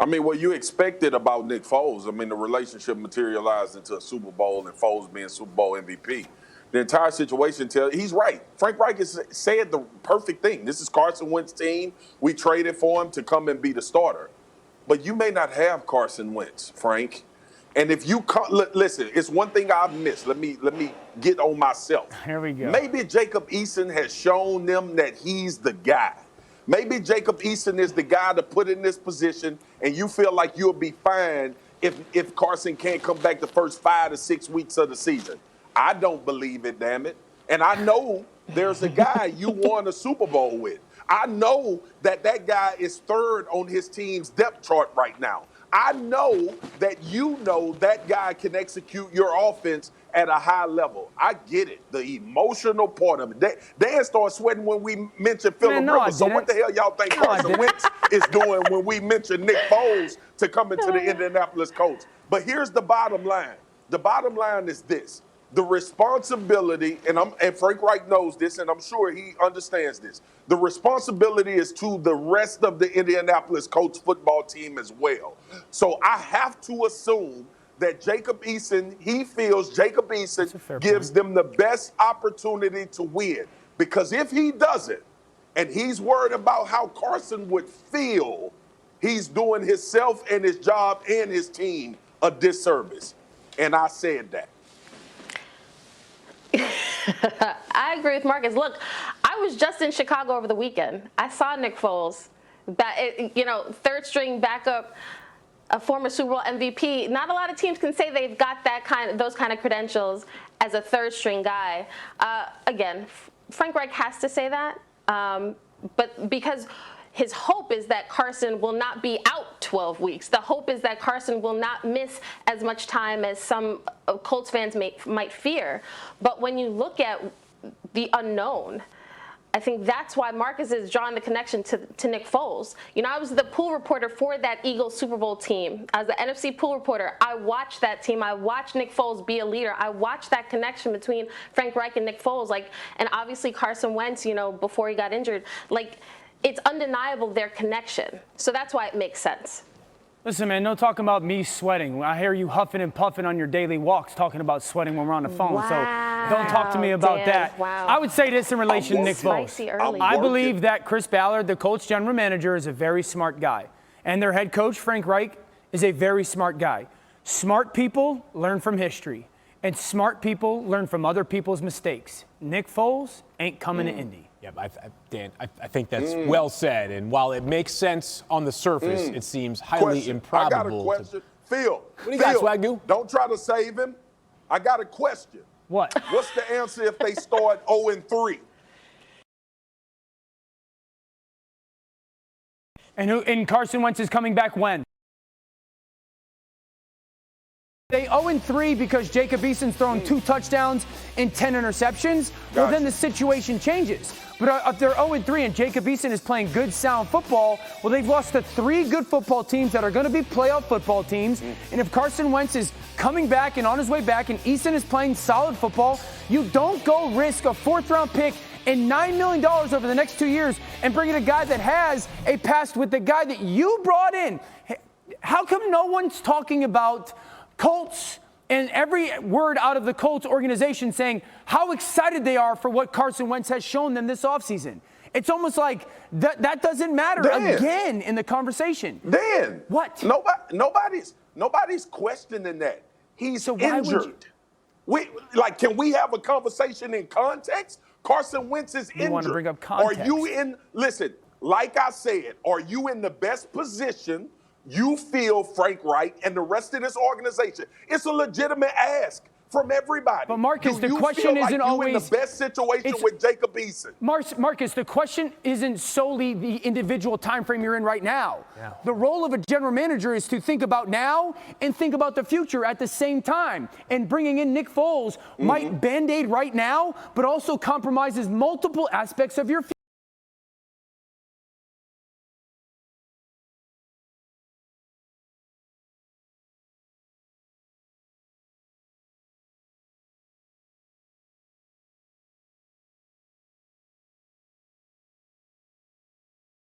I mean, what you expected about Nick Foles, I mean, the relationship materialized into a Super Bowl and Foles being Super Bowl MVP. The entire situation he's right. Frank Reich has said the perfect thing. This is Carson Wentz's team. We traded for him to come and be the starter. But you may not have Carson Wentz, Frank. And if you listen, it's one thing I've missed. Let me get on myself. Here we go. Maybe Jacob Eason has shown them that he's the guy. Maybe Jacob Eason is the guy to put in this position, and you feel like you'll be fine if Carson can't come back the first 5 to 6 weeks of the season. I don't believe it, damn it. And I know there's a guy you won a Super Bowl with. I know that guy is third on his team's depth chart right now. I know that you know that guy can execute your offense at a high level. I get it. The emotional part of it. Dan started sweating when we mentioned Phillip Rivers. So what the hell y'all think Carson Wentz is doing when we mention Nick Foles to come into the Indianapolis Colts? But here's the bottom line. The bottom line is this. The responsibility, and Frank Reich knows this, and I'm sure he understands this. The responsibility is to the rest of the Indianapolis Colts football team as well. So I have to assume that he feels Jacob Eason gives them the best opportunity to win. Because if he doesn't, and he's worried about how Carson would feel, he's doing himself and his job and his team a disservice. And I said that. I agree with Marcus. Look, I was just in Chicago over the weekend. I saw Nick Foles, third string backup, a former Super Bowl MVP. Not a lot of teams can say they've got those kind of credentials as a third string guy. Again, Frank Reich has to say that, but because his hope is that Carson will not be out 12 weeks. The hope is that Carson will not miss as much time as some Colts fans might fear. But when you look at the unknown, I think that's why Marcus is drawing the connection to Nick Foles. I was the pool reporter for that Eagles Super Bowl team. As the NFC pool reporter, I watched that team. I watched Nick Foles be a leader. I watched that connection between Frank Reich and Nick Foles. And obviously Carson Wentz, before he got injured, it's undeniable their connection. So that's why it makes sense. Listen, man, no talking about me sweating. I hear you huffing and puffing on your daily walks talking about sweating when we're on the phone. Wow. So don't talk to me about that. Wow. I would say this in relation to Nick Foles. I believe that Chris Ballard, the Colts general manager, is a very smart guy. And their head coach, Frank Reich, is a very smart guy. Smart people learn from history. And smart people learn from other people's mistakes. Nick Foles ain't coming to Indy. Yeah, Dan, I think that's well said. And while it makes sense on the surface, it seems highly improbable. I got a question. Phil, what do you got, Swagoo? Don't try to save him. I got a question. What? What's the answer if they start 0-3? And Carson Wentz is coming back when? They 0-3 because Jacob Eason's thrown 2 touchdowns and 10 interceptions. Well, then the situation changes. But if they're 0-3 and Jacob Eason is playing good, sound football, well, they've lost to 3 good football teams that are going to be playoff football teams. And if Carson Wentz is coming back and on his way back and Eason is playing solid football, you don't go risk a 4th-round pick and $9 million over the next 2 years and bring in a guy that has a past with the guy that you brought in. How come no one's talking about Colts and every word out of the Colts organization saying how excited they are for what Carson Wentz has shown them this offseason? It's almost like that doesn't matter again in the conversation. Dan, what? Nobody's questioning that. He's injured. Can we have a conversation in context? Carson Wentz is injured. You want to bring up context. Listen, like I said, are you in the best position you feel, Frank Reich, and the rest of this organization? It's a legitimate ask from everybody. But Marcus, the question isn't always in the best situation with Jacob Eason. Marcus, the question isn't solely the individual time frame you're in right now. Yeah. The role of a general manager is to think about now and think about the future at the same time. And bringing in Nick Foles might band-aid right now, but also compromises multiple aspects of your future.